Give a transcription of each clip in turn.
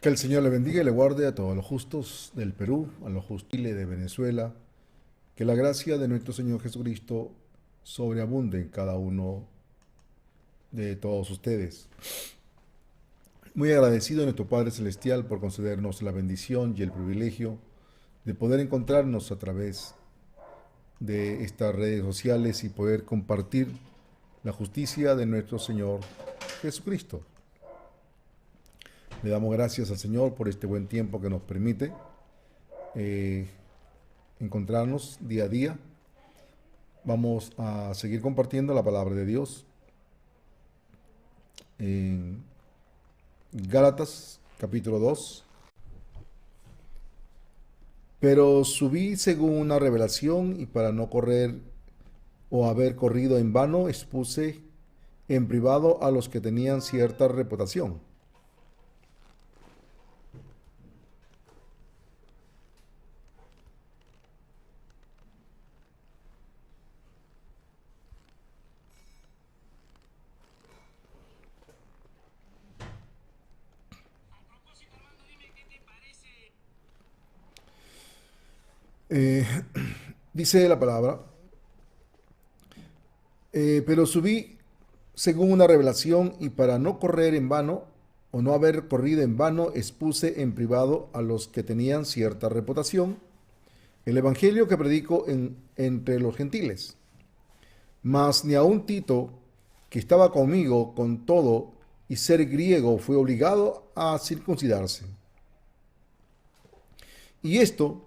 Que el Señor le bendiga y le guarde a todos los justos del Perú, a los justiles de Venezuela. Que la gracia de nuestro Señor Jesucristo sobreabunde en cada uno de todos ustedes. Muy agradecido a nuestro Padre Celestial por concedernos la bendición y el privilegio de poder encontrarnos a través de estas redes sociales y poder compartir la justicia de nuestro Señor Jesucristo. Le damos gracias al Señor por este buen tiempo que nos permite eh, encontrarnos día a día. Vamos a seguir compartiendo la palabra de Dios en Gálatas capítulo 2. Pero subí según una revelación y para no correr o haber corrido en vano, expuse en privado a los que tenían cierta reputación. Eh, Dice la palabra, pero subí según una revelación y para no correr en vano o no haber corrido en vano, expuse en privado a los que tenían cierta reputación el evangelio que predico entre los gentiles. Mas ni aun Tito, que estaba conmigo con todo y ser griego, fue obligado a circuncidarse. Y esto,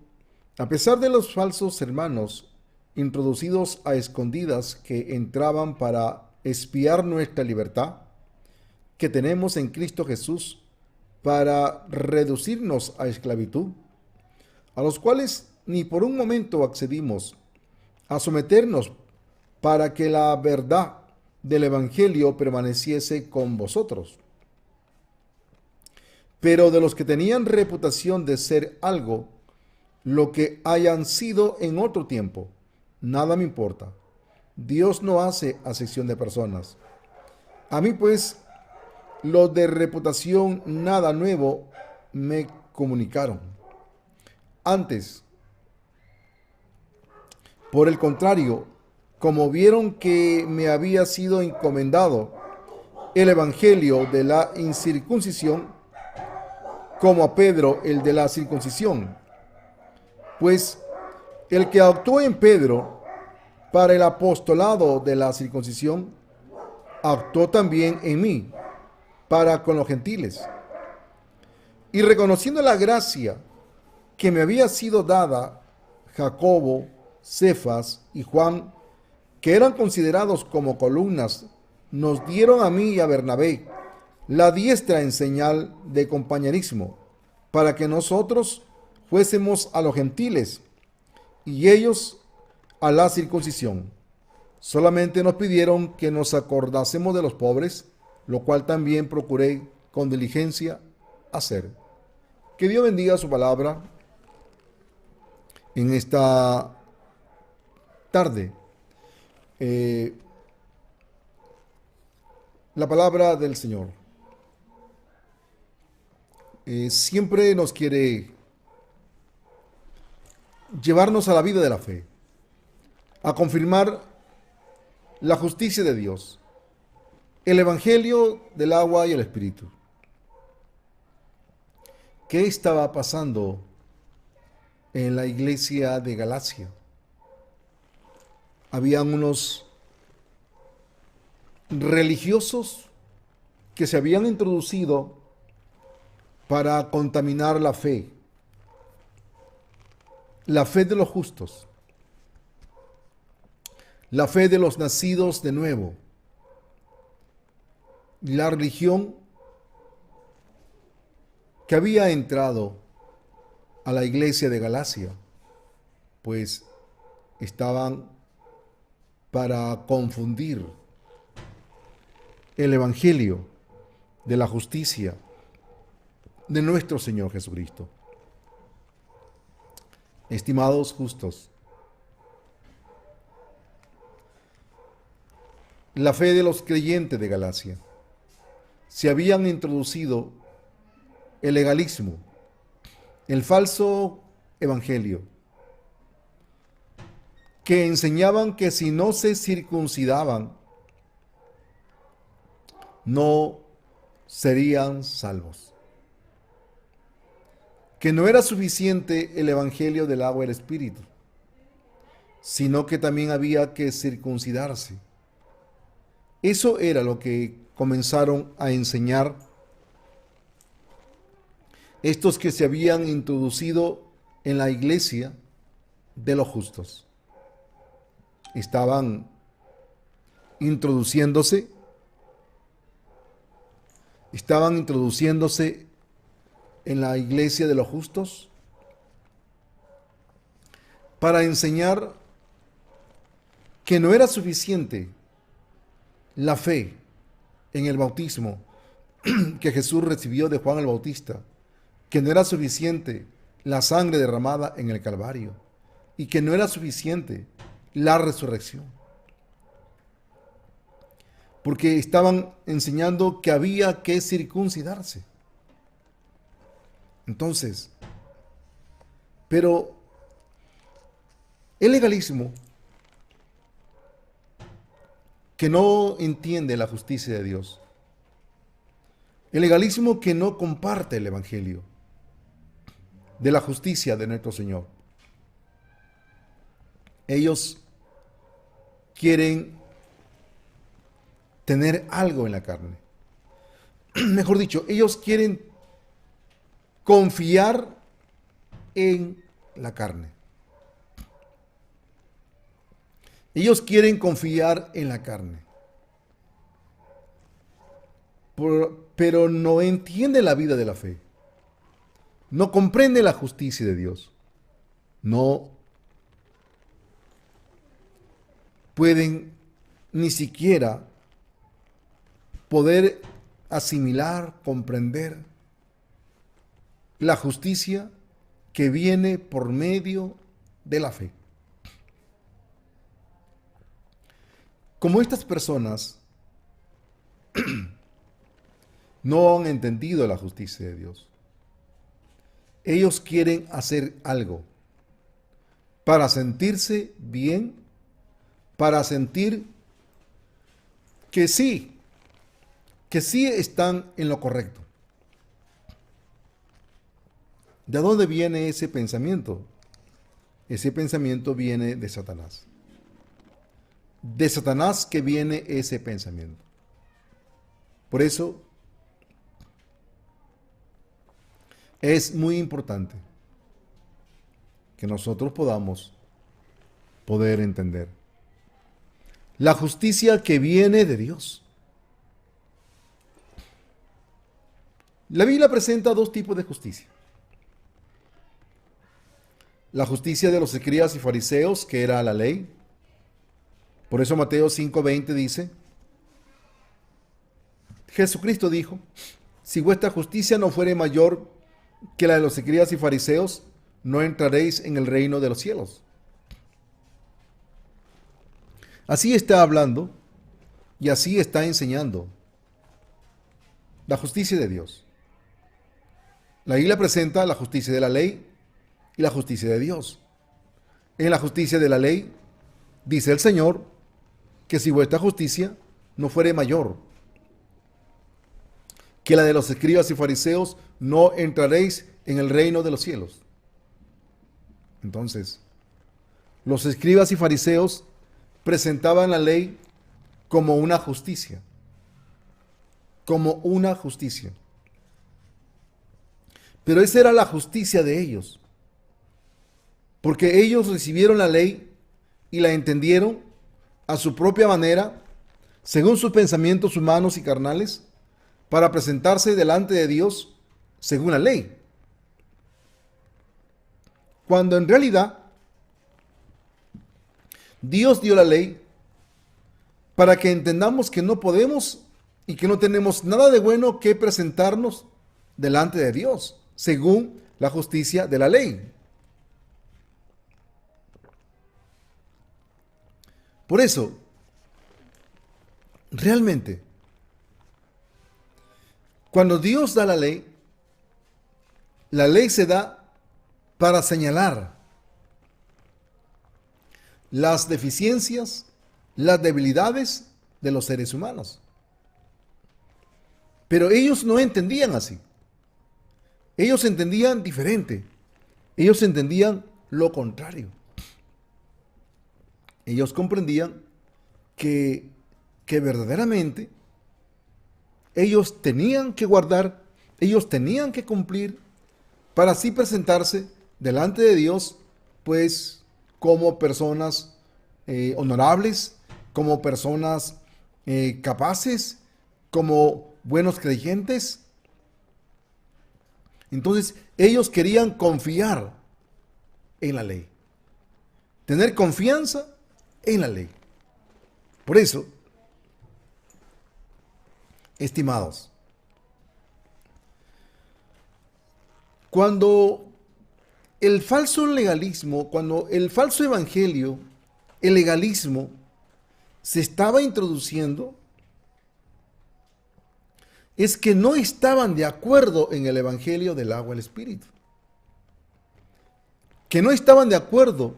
a pesar de los falsos hermanos introducidos a escondidas que entraban para espiar nuestra libertad que tenemos en Cristo Jesús para reducirnos a esclavitud, a los cuales ni por un momento accedimos a someternos para que la verdad del Evangelio permaneciese con vosotros. Pero de los que tenían reputación de ser algo, lo que hayan sido en otro tiempo, nada me importa. Dios no hace acepción de personas. A mí pues, los de reputación nada nuevo me comunicaron. Antes, por el contrario, como vieron que me había sido encomendado el evangelio de la incircuncisión, como a Pedro el de la circuncisión, pues el que actuó en Pedro para el apostolado de la circuncisión, actuó también en mí para con los gentiles. Y reconociendo la gracia que me había sido dada, Jacobo, Cefas y Juan, que eran considerados como columnas, nos dieron a mí y a Bernabé la diestra en señal de compañerismo, para que nosotros fuésemos a los gentiles y ellos a la circuncisión. Solamente nos pidieron que nos acordásemos de los pobres, lo cual también procuré con diligencia hacer. Que Dios bendiga su palabra en esta tarde. Eh, la palabra del Señor siempre nos quiere llevarnos a la vida de la fe, a confirmar la justicia de Dios, el evangelio del agua y el espíritu. ¿Qué estaba pasando en la iglesia de Galacia? Habían unos religiosos que se habían introducido para contaminar la fe de los justos, la fe de los nacidos de nuevo, la religión que había entrado a la iglesia de Galacia, pues estaban para confundir el evangelio de la justicia de nuestro Señor Jesucristo. Estimados justos, la fe de los creyentes de Galacia se habían introducido el legalismo, el falso evangelio, que enseñaban que si no se circuncidaban, no serían salvos. Que no era suficiente el evangelio del agua y el espíritu, sino que también había que circuncidarse. Eso era lo que comenzaron a enseñar estos que se habían introducido en la iglesia de los justos. Estaban introduciéndose en la iglesia de los justos para enseñar que no era suficiente la fe en el bautismo que Jesús recibió de Juan el Bautista, que no era suficiente la sangre derramada en el Calvario y que no era suficiente la resurrección. Porque estaban enseñando que había que circuncidarse. Entonces, pero el legalismo, que no entiende la justicia de Dios, el legalismo que no comparte el evangelio de la justicia de nuestro Señor, ellos quieren tener algo en la carne. Mejor dicho, ellos quieren confiar en la carne. Ellos quieren confiar en la carne. Pero no entiende la vida de la fe. No comprende la justicia de Dios. No pueden ni siquiera poder asimilar, comprender la justicia que viene por medio de la fe. Como estas personas no han entendido la justicia de Dios, ellos quieren hacer algo para sentirse bien, para sentir que sí están en lo correcto. ¿De dónde viene ese pensamiento? Ese pensamiento viene de Satanás. De Satanás que viene ese pensamiento. Por eso es muy importante que nosotros podamos poder entender la justicia que viene de Dios. La Biblia presenta dos tipos de justicia. La justicia de los escribas y fariseos, que era la ley. Por eso Mateo 5:20 dice, Jesucristo dijo, si vuestra justicia no fuere mayor que la de los escribas y fariseos, no entraréis en el reino de los cielos. Así está hablando y así está enseñando la justicia de Dios. La Biblia presenta la justicia de la ley y la justicia de Dios. En la justicia de la ley, dice el Señor, que si vuestra justicia no fuere mayor que la de los escribas y fariseos, no entraréis en el reino de los cielos. Entonces, los escribas y fariseos presentaban la ley como una justicia. Como una justicia. Pero esa era la justicia de ellos. Porque ellos recibieron la ley y la entendieron a su propia manera, según sus pensamientos humanos y carnales, para presentarse delante de Dios según la ley. Cuando en realidad Dios dio la ley para que entendamos que no podemos y que no tenemos nada de bueno que presentarnos delante de Dios, según la justicia de la ley. Por eso, realmente, cuando Dios da la ley, La ley se da para señalar las deficiencias, las debilidades de los seres humanos. Pero ellos no entendían así. Ellos entendían diferente. Ellos entendían lo contrario. Ellos comprendían que verdaderamente ellos tenían que guardar, ellos tenían que cumplir para así presentarse delante de Dios, pues como personas honorables, como personas capaces, como buenos creyentes. Entonces ellos querían confiar en la ley, tener confianza en la ley. Por eso, estimados, cuando el falso legalismo, cuando el falso evangelio, el legalismo, se estaba introduciendo, es que no estaban de acuerdo en el evangelio del agua y el espíritu. Que no estaban de acuerdo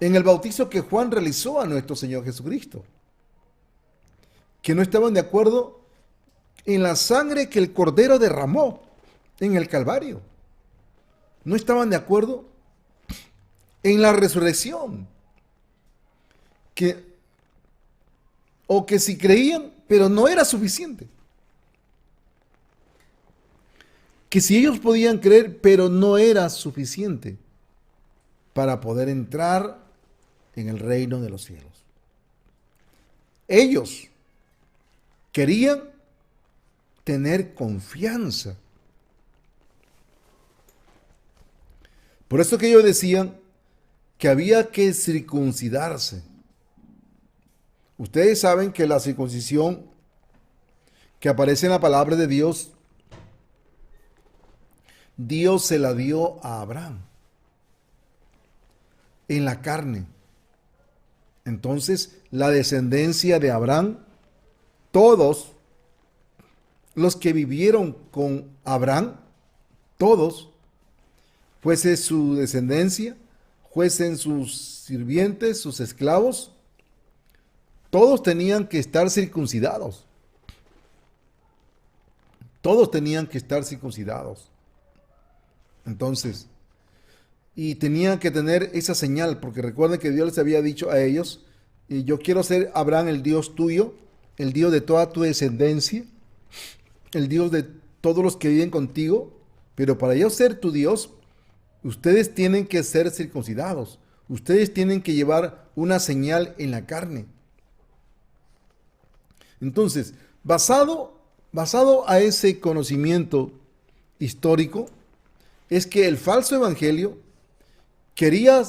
en el bautizo que Juan realizó a nuestro Señor Jesucristo. Que no estaban de acuerdo en la sangre que el Cordero derramó en el Calvario. No estaban de acuerdo en la resurrección. O que si creían, pero no era suficiente. Que si ellos podían creer, pero no era suficiente para poder entrar en el reino de los cielos. Ellos querían tener confianza. Por eso que ellos decían que había que circuncidarse. Ustedes saben que la circuncisión que aparece en la palabra de Dios, Dios se la dio a Abraham en la carne. Entonces, la descendencia de Abraham, todos los que vivieron con Abraham, todos, fuese su descendencia, fuesen sus sirvientes, sus esclavos, todos tenían que estar circuncidados. Todos tenían que estar circuncidados. Entonces, y tenían que tener esa señal, porque recuerden que Dios les había dicho a ellos, y yo quiero ser Abraham el Dios tuyo, el Dios de toda tu descendencia, el Dios de todos los que viven contigo, pero para yo ser tu Dios, ustedes tienen que ser circuncidados, ustedes tienen que llevar una señal en la carne. Entonces, basado a ese conocimiento histórico, es que el falso evangelio quería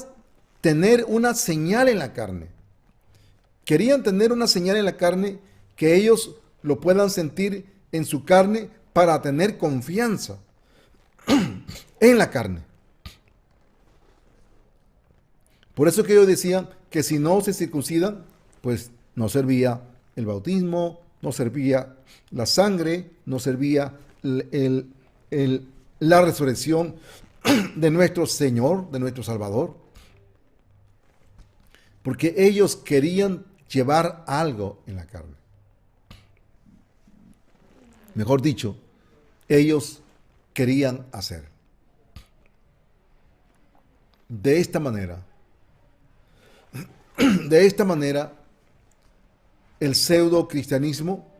tener una señal en la carne. Querían tener una señal en la carne que ellos lo puedan sentir en su carne para tener confianza en la carne. Por eso que ellos decían que si no se circuncidan, pues no servía el bautismo, no servía la sangre, no servía la resurrección de nuestro Señor, de nuestro Salvador. Porque ellos querían llevar algo en la carne. Mejor dicho, ellos querían hacer. De esta manera, el pseudo cristianismo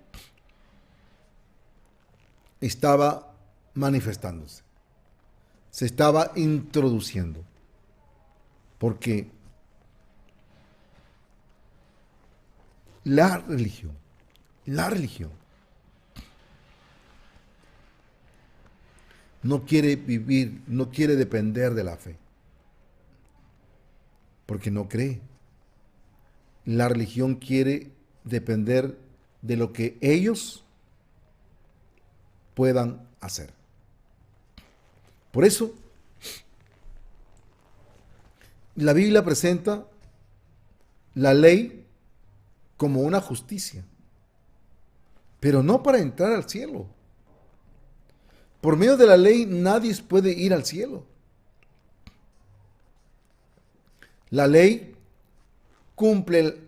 estaba manifestándose, se estaba introduciendo, porque la religión no quiere vivir, no quiere depender de la fe, porque no cree. La religión quiere depender de lo que ellos puedan hacer. Por eso, la Biblia presenta la ley como una justicia, pero no para entrar al cielo. Por medio de la ley nadie puede ir al cielo. La ley cumple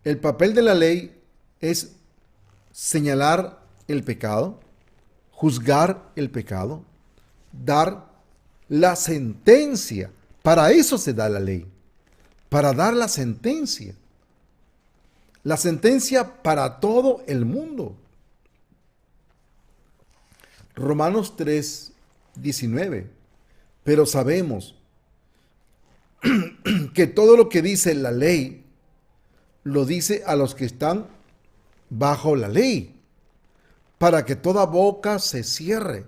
el papel de la ley es señalar el pecado, juzgar el pecado, dar la sentencia. Para eso se da la ley, para dar la sentencia. La sentencia para todo el mundo. Romanos 3:19. Pero sabemos que todo lo que dice la ley, lo dice a los que están bajo la ley, para que toda boca se cierre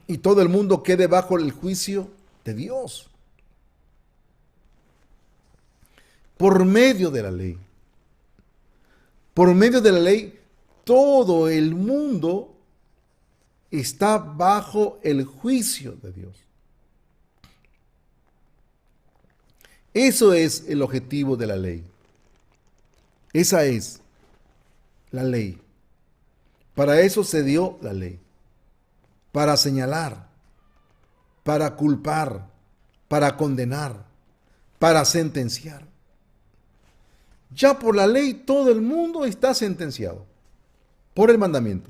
y todo el mundo quede bajo el juicio de Dios. Por medio de la ley. Por medio de la ley, todo el mundo está bajo el juicio de Dios. Eso es el objetivo de la ley. Esa es la ley. Para eso se dio la ley. Para señalar, para culpar, para condenar, para sentenciar. Ya por la ley todo el mundo está sentenciado por el mandamiento.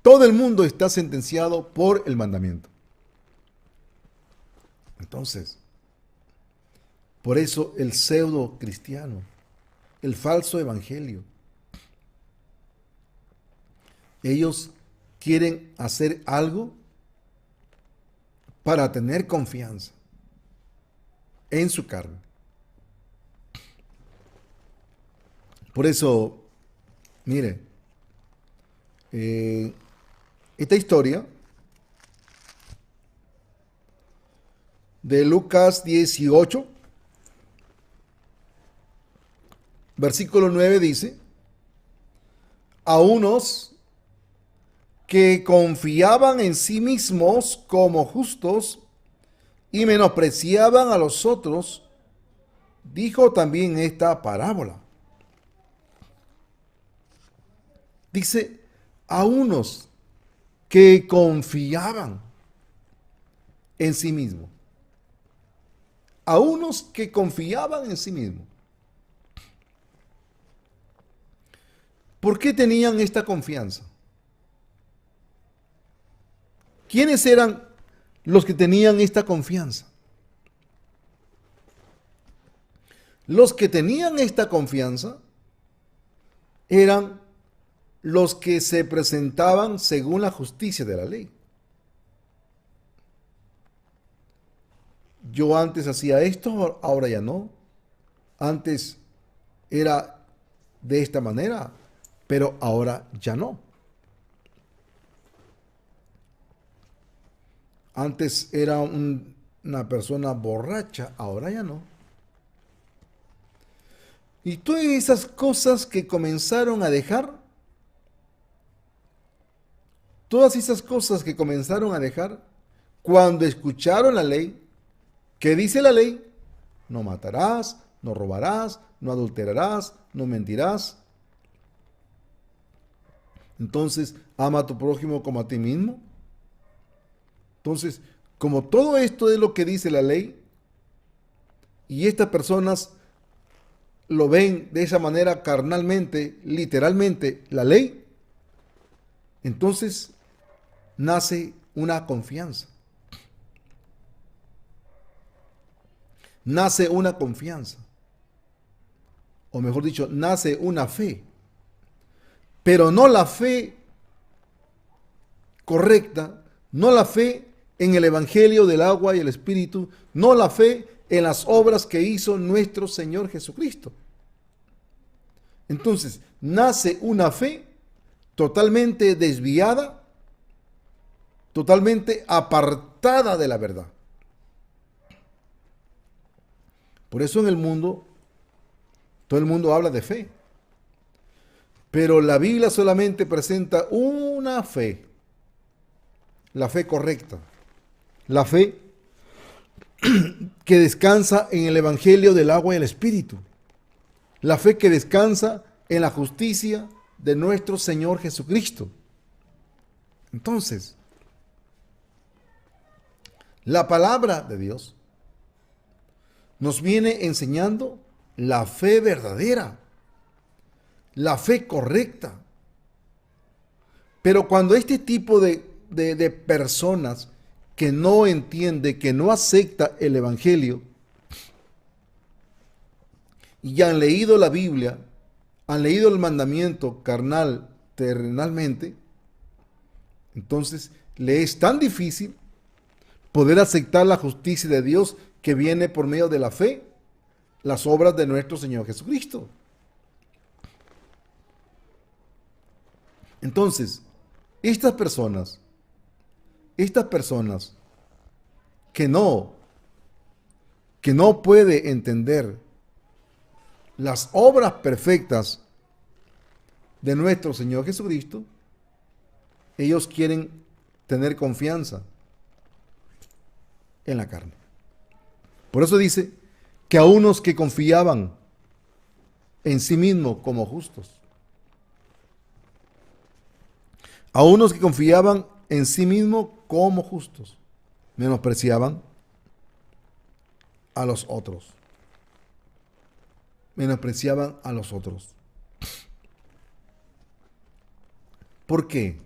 Todo el mundo está sentenciado por el mandamiento. Entonces, por eso el pseudo cristiano, el falso evangelio, ellos quieren hacer algo para tener confianza en su carne. Por eso, mire, esta historia de Lucas 18, versículo 9 dice: a unos que confiaban en sí mismos como justos y menospreciaban a los otros, dijo también esta parábola. Dice, a unos que confiaban en sí mismos. A unos que confiaban en sí mismos. ¿Por qué tenían esta confianza? ¿Quiénes eran los que tenían esta confianza? Los que tenían esta confianza eran los que se presentaban según la justicia de la ley. Yo antes hacía esto, ahora ya no. Antes era de esta manera, pero ahora ya no. Antes era una persona borracha, ahora ya no. Y todas esas cosas que comenzaron a dejar, cuando escucharon la ley, ¿qué dice la ley? No matarás, no robarás, no adulterarás, no mentirás. Entonces, ama a tu prójimo como a ti mismo. Entonces, como todo esto es lo que dice la ley, y estas personas lo ven de esa manera carnalmente, literalmente, la ley, entonces nace una confianza. Nace una confianza. O mejor dicho, nace una fe. Pero no la fe correcta, no la fe en el Evangelio del agua y el Espíritu, no la fe en las obras que hizo nuestro Señor Jesucristo. Entonces, nace una fe totalmente desviada, totalmente apartada de la verdad. Por eso en el mundo, todo el mundo habla de fe. Pero la Biblia solamente presenta una fe. La fe correcta. La fe que descansa en el Evangelio del agua y el Espíritu. La fe que descansa en la justicia de nuestro Señor Jesucristo. Entonces, la palabra de Dios nos viene enseñando la fe verdadera, la fe correcta. Pero cuando este tipo de personas que no entiende, que no acepta el Evangelio, y ya han leído la Biblia, han leído el mandamiento carnal, terrenalmente, entonces le es tan difícil poder aceptar la justicia de Dios que viene por medio de la fe, las obras de nuestro Señor Jesucristo. Entonces, estas personas que no puede entender las obras perfectas de nuestro Señor Jesucristo, ellos quieren tener confianza en la carne. Por eso dice que a unos que confiaban en sí mismos como justos, a unos que confiaban en sí mismos como justos, menospreciaban a los otros. Menospreciaban a los otros. ¿Por qué?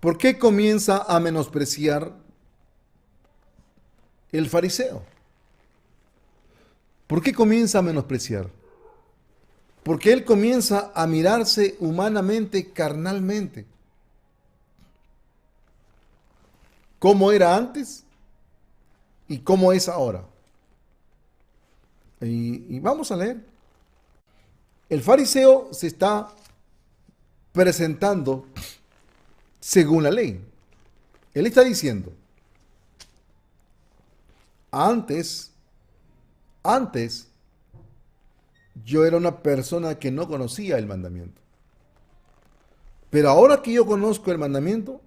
¿Por qué comienza a menospreciar el fariseo? ¿Por qué comienza a menospreciar? Porque él comienza a mirarse humanamente, carnalmente. ¿Cómo era antes y cómo es ahora? Y vamos a leer. El fariseo se está presentando según la ley. Él está diciendo, antes, yo era una persona que no conocía el mandamiento. Pero ahora que yo conozco el mandamiento,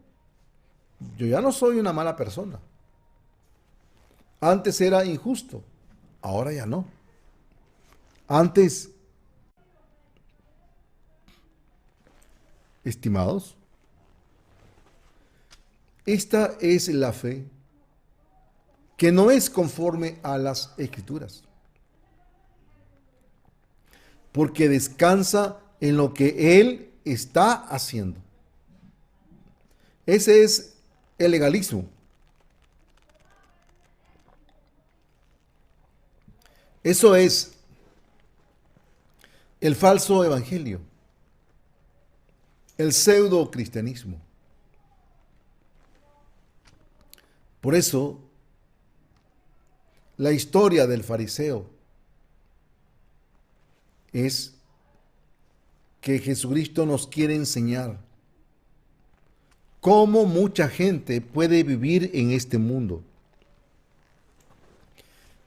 yo ya no soy una mala persona. Antes era injusto, ahora ya no. Antes, estimados, esta es la fe que no es conforme a las Escrituras, porque descansa en lo que Él está haciendo. Ese es el legalismo. Eso es el falso evangelio, el pseudo cristianismo. Por eso, la historia del fariseo es que Jesucristo nos quiere enseñar cómo mucha gente puede vivir en este mundo,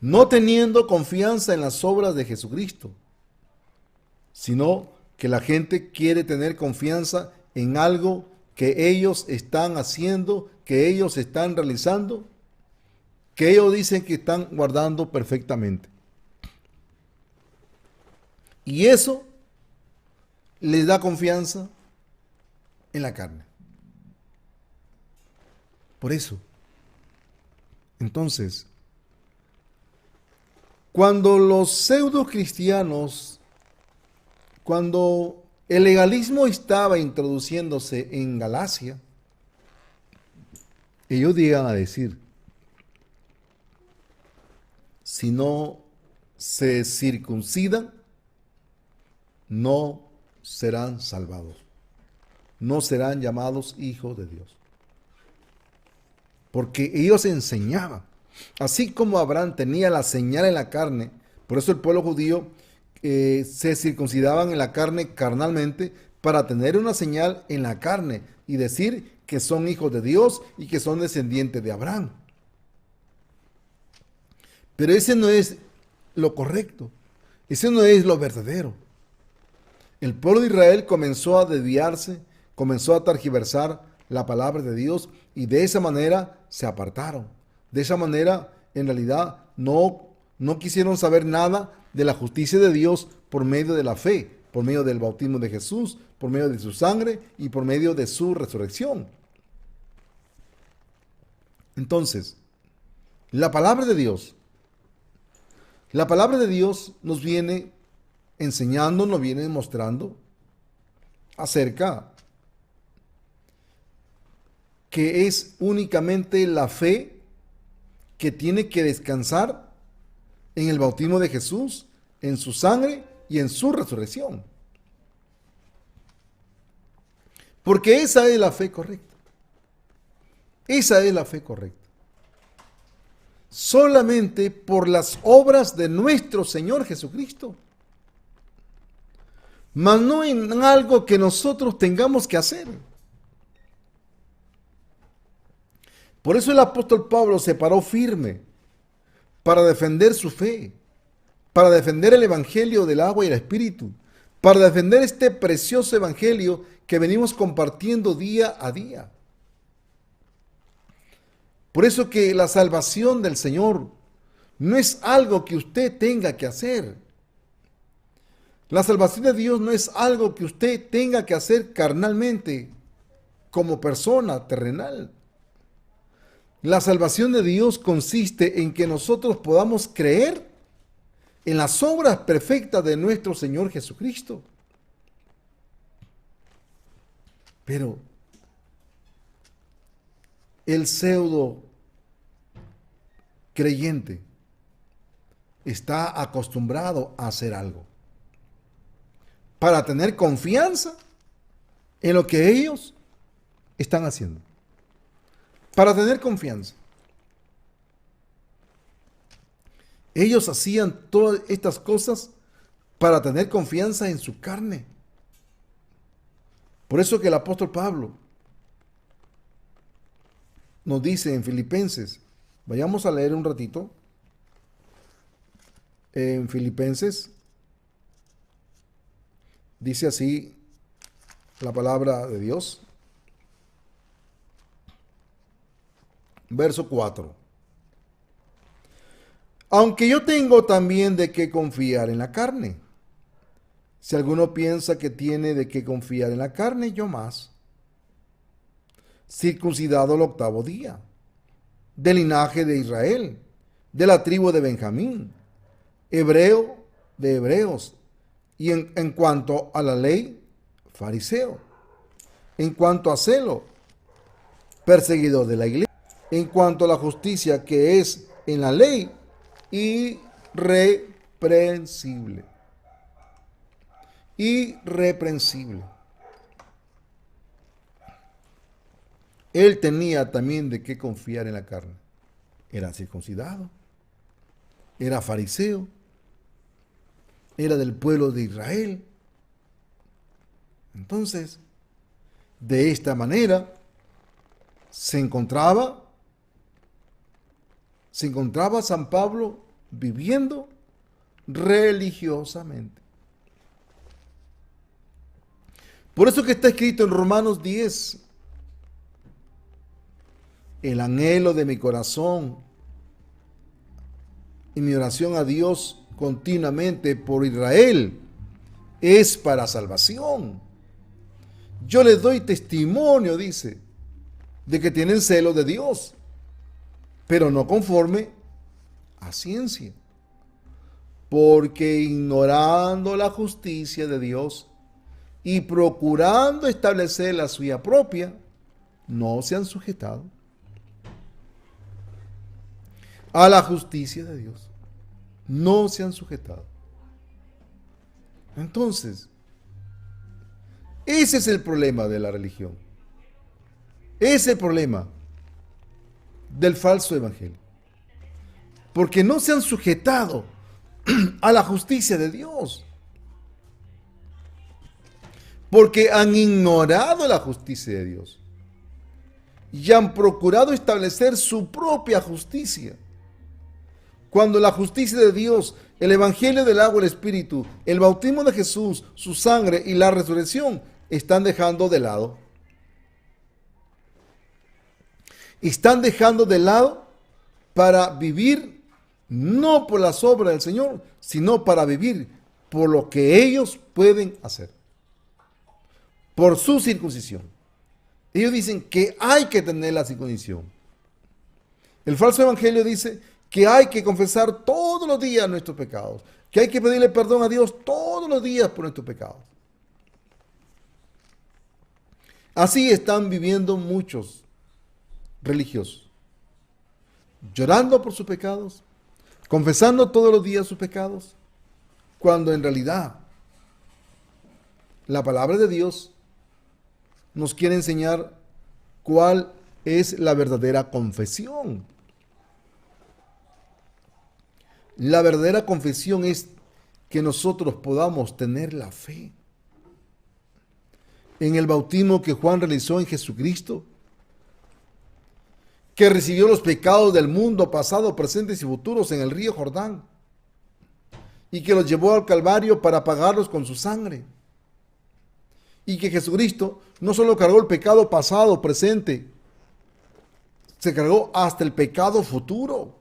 no teniendo confianza en las obras de Jesucristo, sino que la gente quiere tener confianza en algo que ellos están haciendo, que ellos están realizando, que ellos dicen que están guardando perfectamente. Y eso les da confianza en la carne. Por eso, entonces, cuando los pseudo cristianos, cuando el legalismo estaba introduciéndose en Galacia, ellos llegan a decir, si no se circuncidan, no serán salvados, no serán llamados hijos de Dios. Porque ellos enseñaban, así como Abraham tenía la señal en la carne, por eso el pueblo judío se circuncidaban en la carne carnalmente para tener una señal en la carne y decir que son hijos de Dios y que son descendientes de Abraham. Pero ese no es lo correcto, ese no es lo verdadero. El pueblo de Israel comenzó a desviarse, comenzó a tergiversar la palabra de Dios y de esa manera se apartaron. De esa manera, en realidad, no quisieron saber nada de la justicia de Dios por medio de la fe, por medio del bautismo de Jesús, por medio de su sangre y por medio de su resurrección. Entonces, la palabra de Dios nos viene enseñando, nos viene mostrando acerca que es únicamente la fe que tiene que descansar en el bautismo de Jesús, en su sangre y en su resurrección. Porque esa es la fe correcta. Esa es la fe correcta. Solamente por las obras de nuestro Señor Jesucristo. Mas no en algo que nosotros tengamos que hacer. Por eso el apóstol Pablo se paró firme para defender su fe, para defender el evangelio del agua y el espíritu, para defender este precioso evangelio que venimos compartiendo día a día. Por eso que la salvación del Señor no es algo que usted tenga que hacer. La salvación de Dios no es algo que usted tenga que hacer carnalmente como persona terrenal. La salvación de Dios consiste en que nosotros podamos creer en las obras perfectas de nuestro Señor Jesucristo. Pero el pseudo creyente está acostumbrado a hacer algo para tener confianza en lo que ellos están haciendo. Para tener confianza. Ellos hacían todas estas cosas para tener confianza en su carne. Por eso que el apóstol Pablo nos dice en Filipenses, vayamos a leer un ratito, en Filipenses, dice así la palabra de Dios. Verso 4. Aunque yo tengo también de qué confiar en la carne. Si alguno piensa que tiene de qué confiar en la carne, yo más. Circuncidado el 8º día, del linaje de Israel, de la tribu de Benjamín, hebreo de hebreos, y en cuanto a la ley, fariseo. En cuanto a celo, perseguidor de la iglesia. En cuanto a la justicia que es en la ley, irreprensible. Irreprensible. Él tenía también de qué confiar en la carne. Era circuncidado, era fariseo, era del pueblo de Israel. Entonces, de esta manera, se encontraba San Pablo viviendo religiosamente. Por eso que está escrito en Romanos 10, el anhelo de mi corazón y mi oración a Dios continuamente por Israel es para salvación. Yo les doy testimonio, dice, de que tienen celo de Dios, pero no conforme a ciencia, porque ignorando la justicia de Dios y procurando establecer la suya propia, no se han sujetado a la justicia de Dios. No se han sujetado. Entonces, ese es el problema de la religión. Ese es el problema del falso evangelio. Porque no se han sujetado a la justicia de Dios. Porque han ignorado la justicia de Dios. Y han procurado establecer su propia justicia. Cuando la justicia de Dios, el evangelio del agua y el espíritu, el bautismo de Jesús, su sangre y la resurrección están dejando de lado. Están dejando de lado para vivir no por las obras del Señor, sino para vivir por lo que ellos pueden hacer, por su circuncisión. Ellos dicen que hay que tener la circuncisión. El falso evangelio dice que hay que confesar todos los días nuestros pecados, que hay que pedirle perdón a Dios todos los días por nuestros pecados. Así están viviendo muchos religiosos, llorando por sus pecados, confesando todos los días sus pecados, cuando en realidad la palabra de Dios nos quiere enseñar cuál es la verdadera confesión. La verdadera confesión es que nosotros podamos tener la fe en el bautismo que Juan realizó en Jesucristo, que recibió los pecados del mundo pasado, presentes y futuros en el río Jordán, y que los llevó al Calvario para pagarlos con su sangre. Y que Jesucristo no solo cargó el pecado pasado, presente, se cargó hasta el pecado futuro.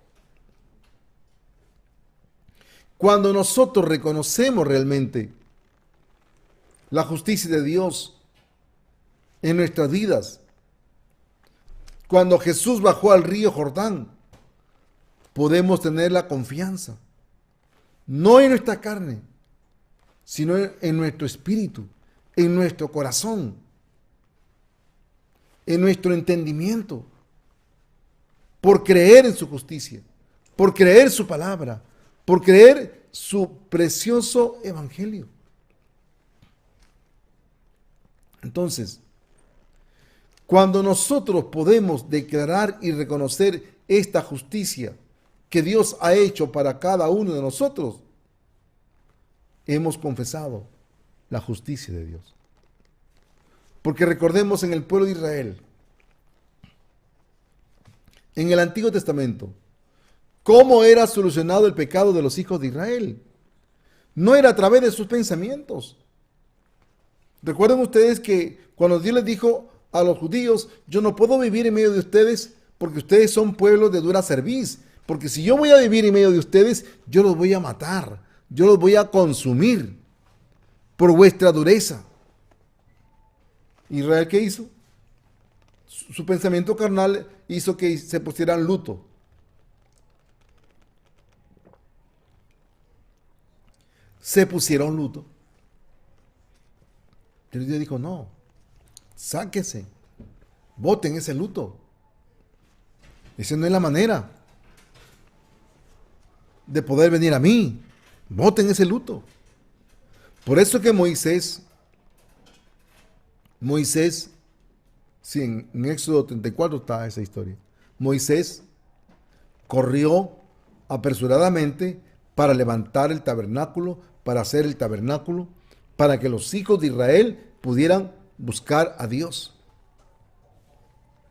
Cuando nosotros reconocemos realmente la justicia de Dios en nuestras vidas, cuando Jesús bajó al río Jordán, podemos tener la confianza, no en nuestra carne, sino en nuestro espíritu, en nuestro corazón, en nuestro entendimiento, por creer en su justicia, por creer su palabra, por creer su precioso evangelio. Entonces, cuando nosotros podemos declarar y reconocer esta justicia que Dios ha hecho para cada uno de nosotros, hemos confesado la justicia de Dios. Porque recordemos en el pueblo de Israel, en el Antiguo Testamento, cómo era solucionado el pecado de los hijos de Israel. No era a través de sus pensamientos. Recuerden ustedes que cuando Dios les dijo a los judíos, yo no puedo vivir en medio de ustedes porque ustedes son pueblos de dura cerviz, porque si yo voy a vivir en medio de ustedes, yo los voy a matar, yo los voy a consumir por vuestra dureza. ¿Israel qué hizo? Su pensamiento carnal hizo que se pusieran luto. Se pusieron luto. Pero Dios dijo, no, sáquese, boten ese luto. Esa no es la manera de poder venir a mí. Boten ese luto. Por eso que Moisés, sí, en Éxodo 34 está esa historia. Moisés corrió apresuradamente para levantar el tabernáculo, para hacer el tabernáculo, para que los hijos de Israel pudieran buscar a Dios,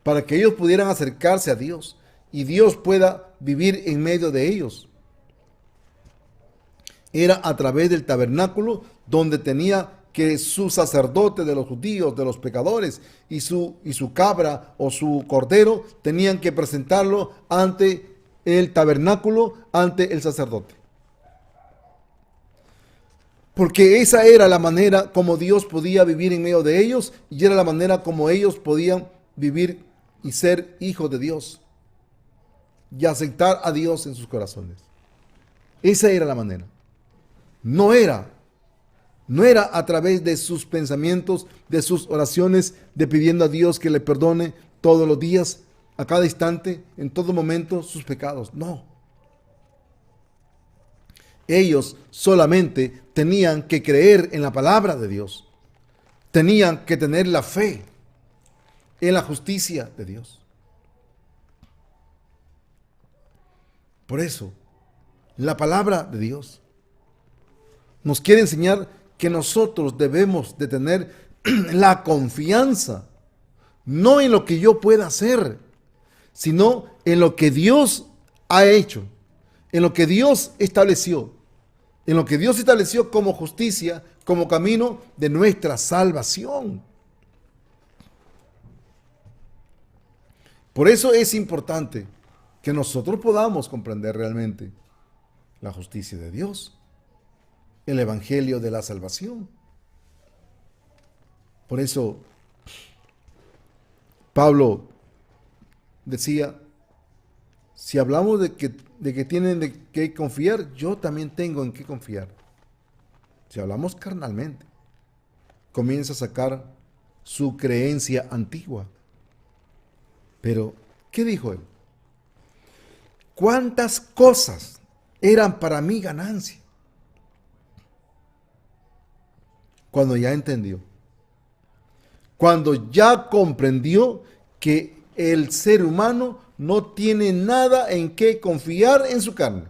para que ellos pudieran acercarse a Dios y Dios pueda vivir en medio de ellos. Era a través del tabernáculo donde tenía que su sacerdote de los judíos, de los pecadores, y su cabra o su cordero tenían que presentarlo ante el tabernáculo, ante el sacerdote. Porque esa era la manera como Dios podía vivir en medio de ellos y era la manera como ellos podían vivir y ser hijos de Dios y aceptar a Dios en sus corazones. Esa era la manera. No era a través de sus pensamientos, de sus oraciones, de pidiendo a Dios que le perdone todos los días, a cada instante, en todo momento, sus pecados. No. Ellos solamente tenían que creer en la palabra de Dios. Tenían que tener la fe en la justicia de Dios. Por eso, la palabra de Dios nos quiere enseñar que nosotros debemos de tener la confianza, no en lo que yo pueda hacer, sino en lo que Dios ha hecho, en lo que Dios estableció, en lo que Dios estableció como justicia, como camino de nuestra salvación. Por eso es importante que nosotros podamos comprender realmente la justicia de Dios. el evangelio de la salvación. Por eso Pablo decía, si hablamos de que tienen de qué confiar, yo también tengo en qué confiar. Si hablamos carnalmente, comienza a sacar su creencia antigua. Pero, ¿qué dijo él? ¿Cuántas cosas eran para mí ganancia? Cuando ya entendió, cuando ya comprendió que el ser humano no tiene nada en qué confiar en su carne.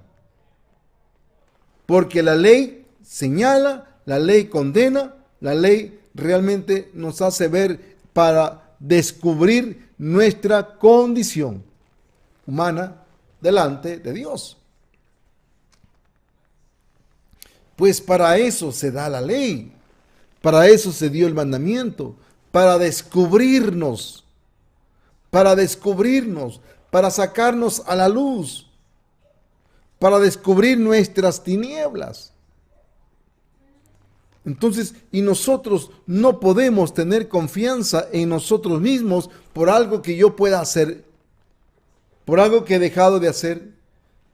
Porque la ley señala, la ley condena, la ley realmente nos hace ver para descubrir nuestra condición humana delante de Dios. Pues para eso se da la ley, para eso se dio el mandamiento, para descubrirnos, para sacarnos a la luz, para descubrir nuestras tinieblas. Entonces, y nosotros no podemos tener confianza en nosotros mismos por algo que yo pueda hacer, por algo que he dejado de hacer.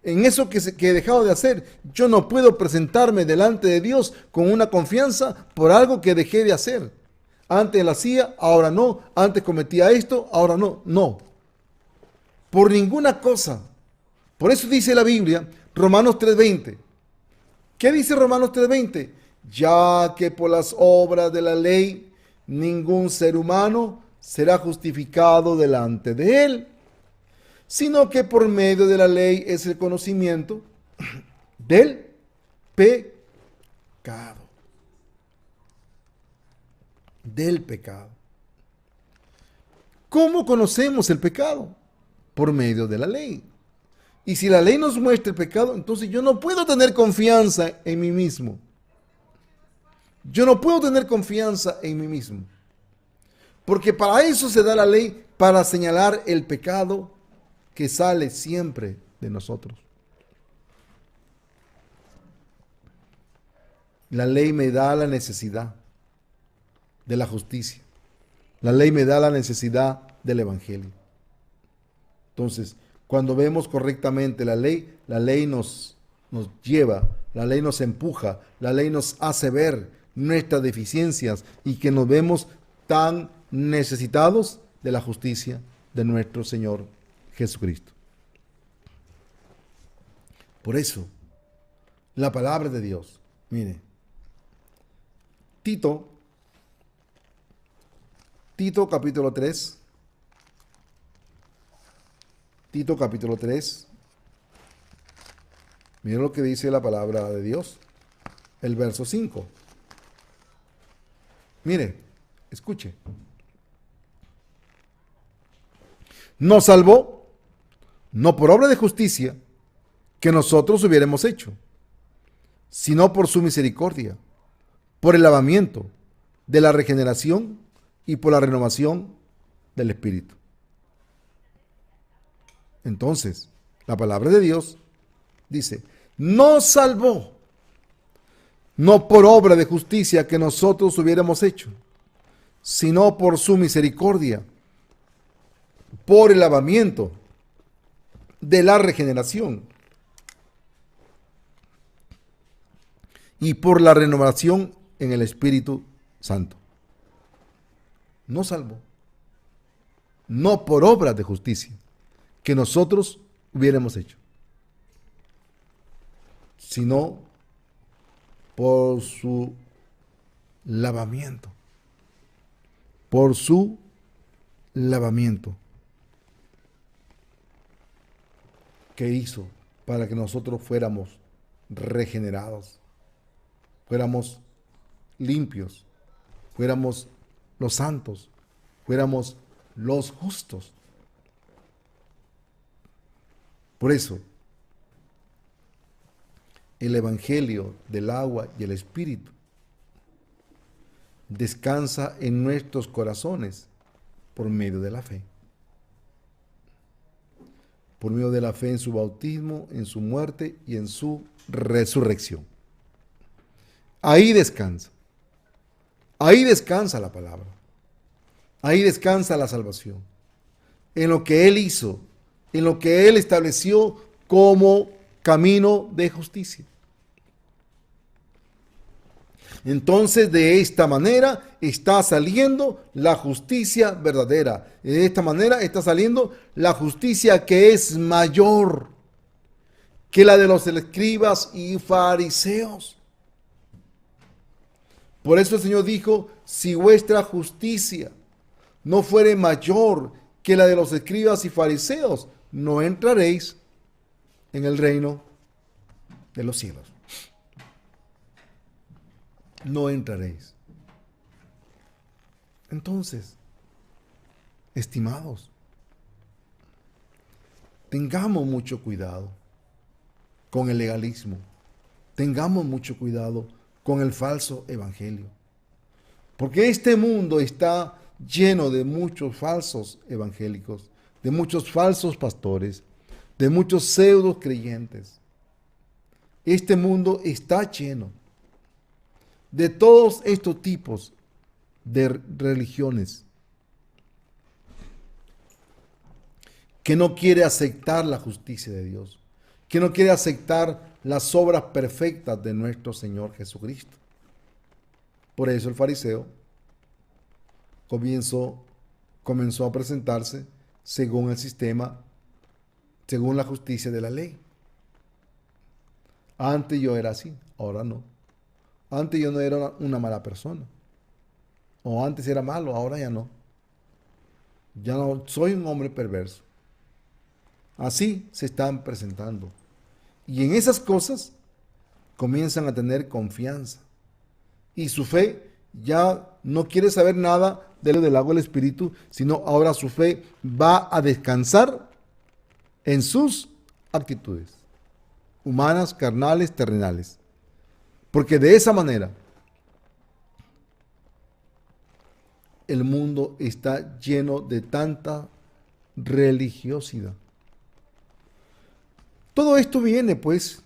En eso que he dejado de hacer, yo no puedo presentarme delante de Dios con una confianza por algo que dejé de hacer. Antes lo hacía, ahora no. Antes cometía esto, ahora no. No. Por ninguna cosa. Por eso dice la Biblia, Romanos 3:20. ¿Qué dice Romanos 3:20? Ya que por las obras de la ley ningún ser humano será justificado delante de él, sino que por medio de la ley es el conocimiento del pecado. Del pecado. ¿Cómo conocemos el pecado? Por medio de la ley. Y si la ley nos muestra el pecado, entonces yo no puedo tener confianza en mí mismo. Yo no puedo tener confianza en mí mismo. Porque para eso se da la ley, para señalar el pecado que sale siempre de nosotros. La ley me da la necesidad de la justicia. La ley me da la necesidad del evangelio. Entonces, cuando vemos correctamente la ley nos lleva, la ley nos empuja, la ley nos hace ver nuestras deficiencias y que nos vemos tan necesitados de la justicia de nuestro Señor Jesucristo. Por eso, la palabra de Dios, mire, Tito capítulo 3, Tito capítulo 3, mire lo que dice la palabra de Dios, el verso 5. Mire, escuche. Nos salvó, no por obra de justicia que nosotros hubiéramos hecho, sino por su misericordia, por el lavamiento de la regeneración y por la renovación del Espíritu. Entonces, la palabra de Dios dice, nos salvó, no por obra de justicia que nosotros hubiéramos hecho, sino por su misericordia, por el lavamiento de la regeneración y por la renovación en el Espíritu Santo. Nos salvó, no por obras de justicia que nosotros hubiéramos hecho, sino por su lavamiento, por su lavamiento que hizo para que nosotros fuéramos regenerados, fuéramos limpios, fuéramos los santos, fuéramos los justos. Por eso, el evangelio del agua y el espíritu descansa en nuestros corazones por medio de la fe. Por medio de la fe en su bautismo, en su muerte y en su resurrección. Ahí descansa. Ahí descansa la palabra. Ahí descansa la salvación. En lo que Él hizo, en lo que Él estableció como camino de justicia. Entonces, de esta manera está saliendo la justicia verdadera. De esta manera está saliendo la justicia que es mayor que la de los escribas y fariseos. Por eso el Señor dijo, si vuestra justicia no fuere mayor que la de los escribas y fariseos, no entraréis en el reino de los cielos. No entraréis. Entonces, estimados, tengamos mucho cuidado con el legalismo. Tengamos mucho cuidado con el falso evangelio. Porque este mundo está lleno de muchos falsos evangélicos, de muchos falsos pastores, de muchos pseudo creyentes. Este mundo está lleno de todos estos tipos de religiones que no quiere aceptar la justicia de Dios, que no quiere aceptar las obras perfectas de nuestro Señor Jesucristo. Por eso el fariseo comenzó a presentarse según el sistema, según la justicia de la ley. Antes yo era así, ahora no. Antes yo no era una mala persona. O antes era malo, ahora ya no. Ya no soy un hombre perverso. Así se están presentando. Y en esas cosas comienzan a tener confianza. Y su fe ya no quiere saber nada de lo del agua del Espíritu, sino ahora su fe va a descansar en sus actitudes humanas, carnales, terrenales. Porque de esa manera el mundo está lleno de tanta religiosidad. Todo esto viene, pues,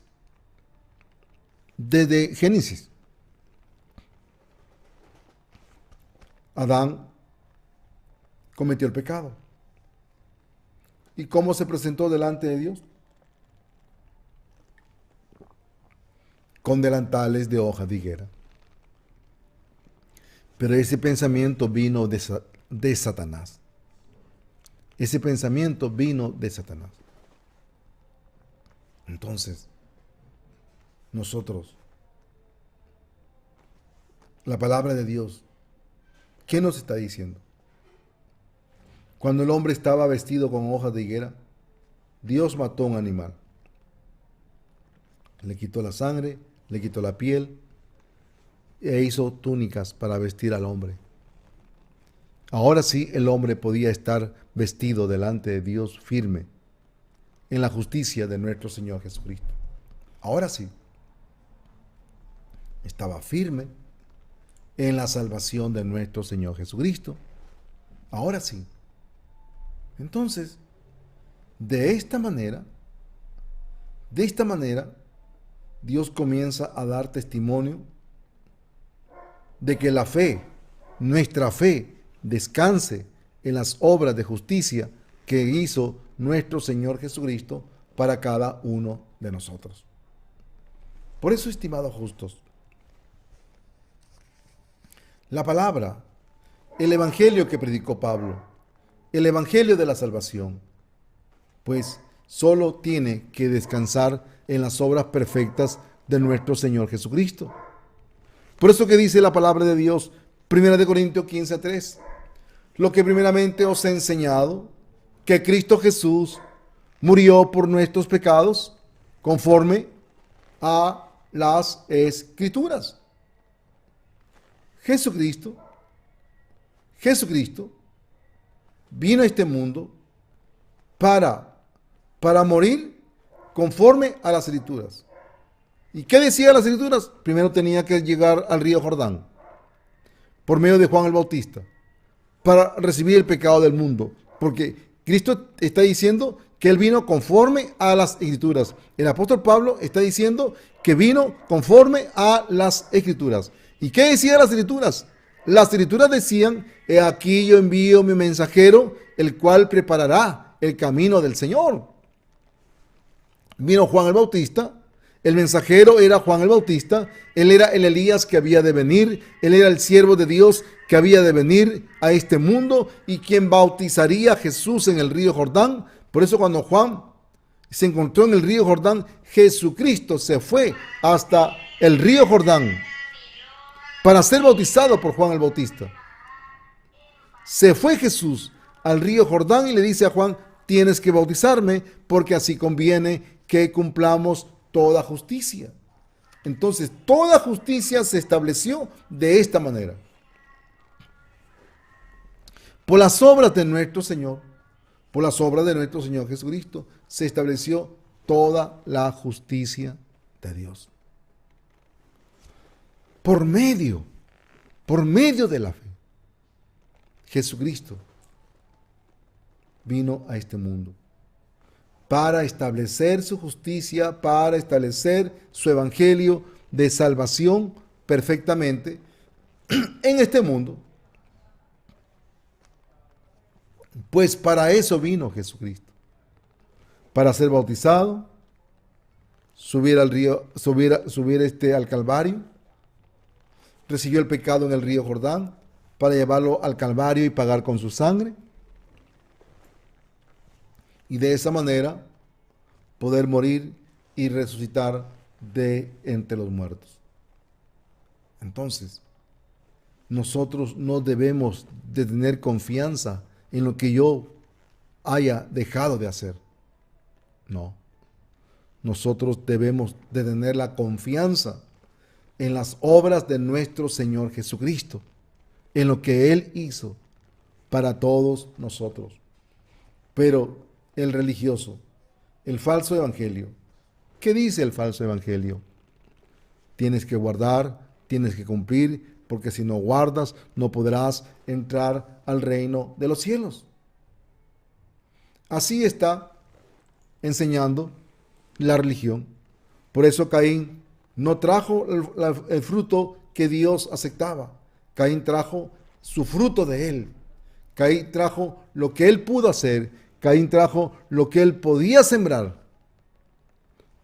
desde Génesis. Adán cometió el pecado. ¿Y cómo se presentó delante de Dios? Con delantales de hoja de higuera. Pero ese pensamiento vino de Satanás. Ese pensamiento vino de Satanás. Entonces, nosotros, la palabra de Dios, ¿qué nos está diciendo? Cuando el hombre estaba vestido con hojas de higuera, Dios mató a un animal. Le quitó la sangre, le quitó la piel e hizo túnicas para vestir al hombre. Ahora sí el hombre podía estar vestido delante de Dios firme en la justicia de nuestro Señor Jesucristo. Ahora sí. Estaba firme en la salvación de nuestro Señor Jesucristo. Ahora sí. Entonces, de esta manera, Dios comienza a dar testimonio de que la fe, nuestra fe, descanse en las obras de justicia que hizo nuestro Señor Jesucristo para cada uno de nosotros. Por eso, estimados justos, la palabra, el evangelio que predicó Pablo, el evangelio de la salvación, pues solo tiene que descansar en las obras perfectas de nuestro Señor Jesucristo. Por eso que dice la palabra de Dios, 1 Corintios 15:3, lo que primeramente os he enseñado, que Cristo Jesús murió por nuestros pecados, conforme a las Escrituras. Jesucristo vino a este mundo para morir conforme a las Escrituras. ¿Y qué decía las Escrituras? Primero tenía que llegar al río Jordán, por medio de Juan el Bautista, para recibir el pecado del mundo. Porque Cristo está diciendo que él vino conforme a las escrituras. El apóstol Pablo está diciendo que vino conforme a las escrituras. ¿Y qué decían las escrituras? Las escrituras decían: he aquí yo envío mi mensajero, el cual preparará el camino del Señor. Vino Juan el Bautista. El mensajero era Juan el Bautista. Él era el Elías que había de venir. Él era el siervo de Dios que había de venir a este mundo y quien bautizaría a Jesús en el río Jordán. Por eso cuando Juan se encontró en el río Jordán, Jesucristo se fue hasta el río Jordán para ser bautizado por Juan el Bautista. Se fue Jesús al río Jordán y le dice a Juan: tienes que bautizarme porque así conviene que cumplamos toda justicia. Entonces, toda justicia se estableció de esta manera. Por las obras de nuestro Señor, por las obras de nuestro Señor Jesucristo, se estableció toda la justicia de Dios. Por medio de la fe, Jesucristo vino a este mundo para establecer su justicia, para establecer su evangelio de salvación perfectamente en este mundo. Pues para eso vino Jesucristo, para ser bautizado, subir al río, subir al Calvario, recibió el pecado en el río Jordán para llevarlo al Calvario y pagar con su sangre. Y de esa manera poder morir y resucitar de entre los muertos. Entonces, nosotros no debemos de tener confianza en lo que yo haya dejado de hacer. No. Nosotros debemos de tener la confianza en las obras de nuestro Señor Jesucristo, en lo que Él hizo para todos nosotros. Pero el religioso, el falso evangelio, ¿qué dice el falso evangelio? Tienes que guardar, tienes que cumplir, porque si no guardas, no podrás entrar al reino de los cielos. Así está enseñando la religión. Por eso Caín no trajo el fruto que Dios aceptaba. Caín trajo su fruto de él. Caín trajo lo que él pudo hacer. Caín trajo lo que él podía sembrar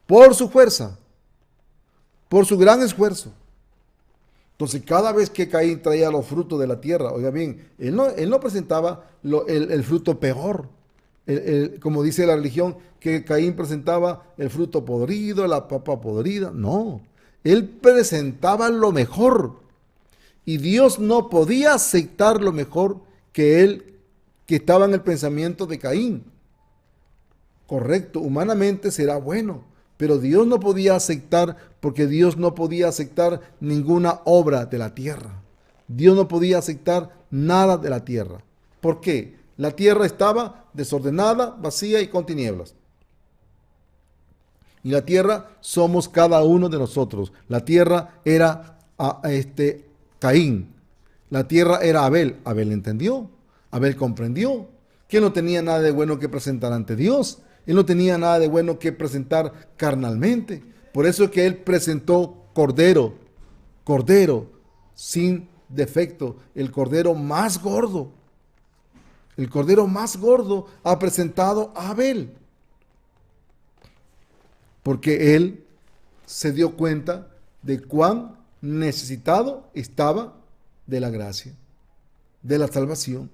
por su fuerza, por su gran esfuerzo. Entonces, cada vez que Caín traía los frutos de la tierra, oiga bien, él no presentaba el fruto peor. Como dice la religión, que Caín presentaba el fruto podrido, la papa podrida. No, él presentaba lo mejor. Y Dios no podía aceptar lo mejor que estaba en el pensamiento de Caín. Correcto, humanamente será bueno, pero Dios no podía aceptar, porque Dios no podía aceptar ninguna obra de la tierra. Dios no podía aceptar nada de la tierra. ¿Por qué? La tierra estaba desordenada, vacía y con tinieblas. Y la tierra somos cada uno de nosotros. La tierra era Caín. La tierra era Abel. Abel entendió. Abel comprendió que él no tenía nada de bueno que presentar ante Dios. Él no tenía nada de bueno que presentar carnalmente. Por eso es que él presentó cordero sin defecto, el cordero más gordo. El cordero más gordo ha presentado a Abel. Porque él se dio cuenta de cuán necesitado estaba de la gracia, de la salvación.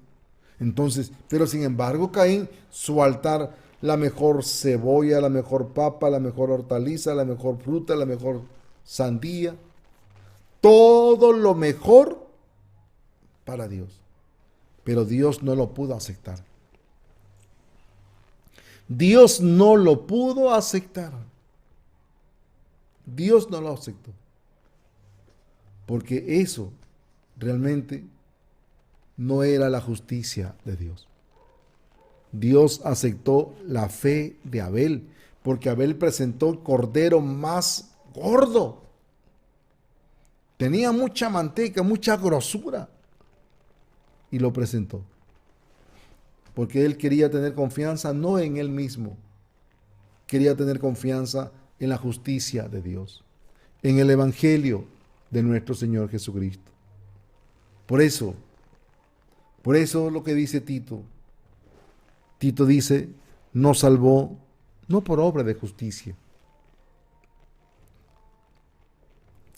Entonces, pero sin embargo, Caín, su altar, la mejor cebolla, la mejor papa, la mejor hortaliza, la mejor fruta, la mejor sandía, todo lo mejor para Dios. Pero Dios no lo pudo aceptar. Dios no lo pudo aceptar. Dios no lo aceptó. Porque eso realmente no era la justicia de Dios. Dios aceptó la fe de Abel, porque Abel presentó el cordero más gordo. Tenía mucha manteca, mucha grosura. Y lo presentó. porque él quería tener confianza no en él mismo, quería tener confianza en la justicia de Dios, en el Evangelio de nuestro Señor Jesucristo. Por eso lo que dice Tito. Tito dice, nos salvó no por obra de justicia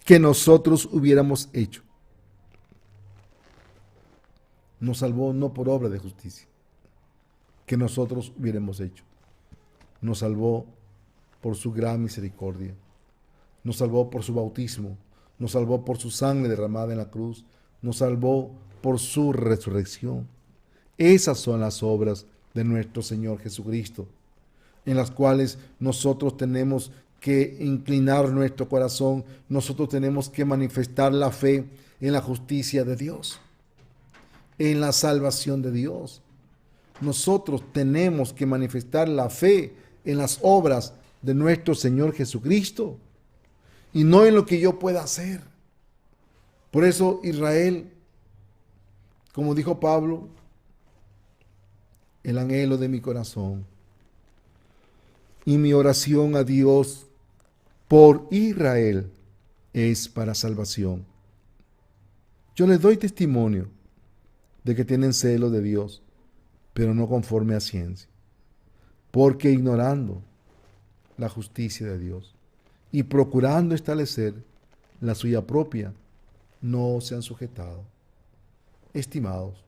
que nosotros hubiéramos hecho. Nos salvó no por obra de justicia que nosotros hubiéramos hecho. Nos salvó por su gran misericordia. Nos salvó por su bautismo. Nos salvó por su sangre derramada en la cruz. Nos salvó por su resurrección. Esas son las obras de nuestro Señor Jesucristo, en las cuales nosotros tenemos que inclinar nuestro corazón, nosotros tenemos que manifestar la fe en la justicia de Dios, en la salvación de Dios. Nosotros tenemos que manifestar la fe en las obras de nuestro Señor Jesucristo y no en lo que yo pueda hacer. Por eso Israel, como dijo Pablo, el anhelo de mi corazón y mi oración a Dios por Israel es para salvación. Yo les doy testimonio de que tienen celo de Dios, pero no conforme a ciencia, porque ignorando la justicia de Dios y procurando establecer la suya propia, no se han sujetado. Estimados,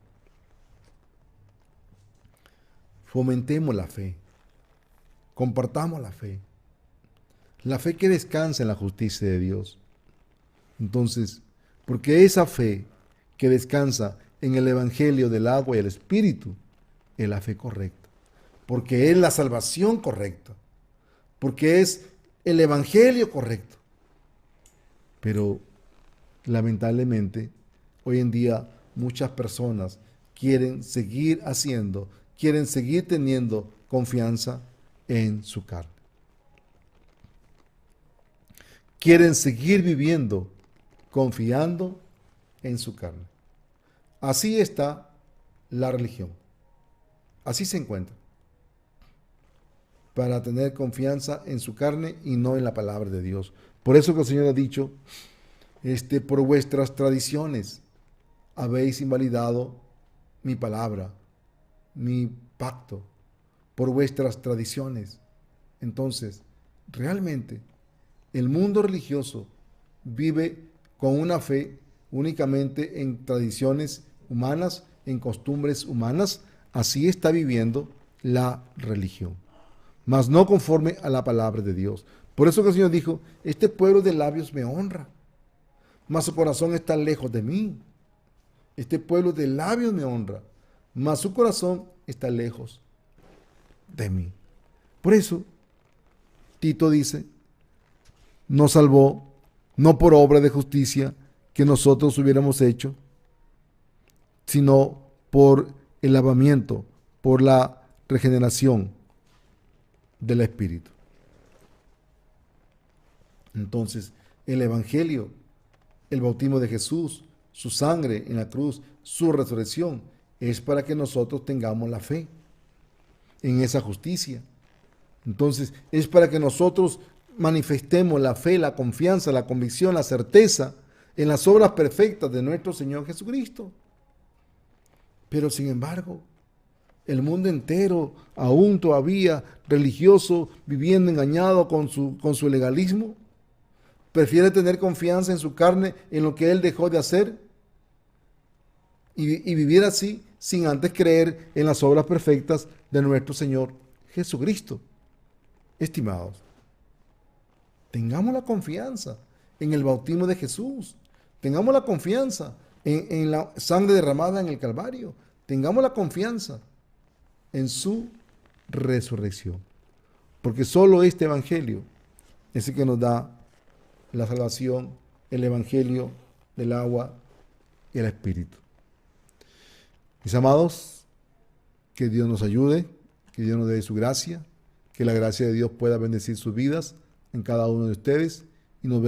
fomentemos la fe, compartamos la fe que descansa en la justicia de Dios. Entonces, porque esa fe que descansa en el Evangelio del agua y el Espíritu es la fe correcta, porque es la salvación correcta, porque es el Evangelio correcto. Pero lamentablemente, hoy en día muchas personas quieren seguir teniendo confianza en su carne. Quieren seguir viviendo confiando en su carne. Así está la religión. Así se encuentra. Para tener confianza en su carne y no en la palabra de Dios. Por eso que el Señor ha dicho, por vuestras tradiciones habéis invalidado mi palabra, mi pacto, por vuestras tradiciones. Entonces, realmente, el mundo religioso vive con una fe únicamente en tradiciones humanas, en costumbres humanas. Así está viviendo la religión, mas no conforme a la palabra de Dios. Por eso que el Señor dijo, este pueblo de labios me honra, mas su corazón está lejos de mí. Este pueblo de labios me honra, mas su corazón está lejos de mí. Por eso, Tito dice, nos salvó no por obra de justicia que nosotros hubiéramos hecho, sino por el lavamiento, por la regeneración del Espíritu. Entonces, el Evangelio, el bautismo de Jesús, su sangre en la cruz, su resurrección, es para que nosotros tengamos la fe en esa justicia. Entonces, es para que nosotros manifestemos la fe, la confianza, la convicción, la certeza en las obras perfectas de nuestro Señor Jesucristo. Pero sin embargo, el mundo entero, aún todavía religioso, viviendo engañado con su legalismo, prefiere tener confianza en su carne, en lo que él dejó de hacer, y vivir así sin antes creer en las obras perfectas de nuestro Señor Jesucristo. Estimados, tengamos la confianza en el bautismo de Jesús, tengamos la confianza en la sangre derramada en el Calvario, tengamos la confianza en su resurrección, porque solo este Evangelio es el que nos da la salvación, el Evangelio del agua y el Espíritu. Mis amados, que Dios nos ayude, que Dios nos dé su gracia, que la gracia de Dios pueda bendecir sus vidas en cada uno de ustedes y nos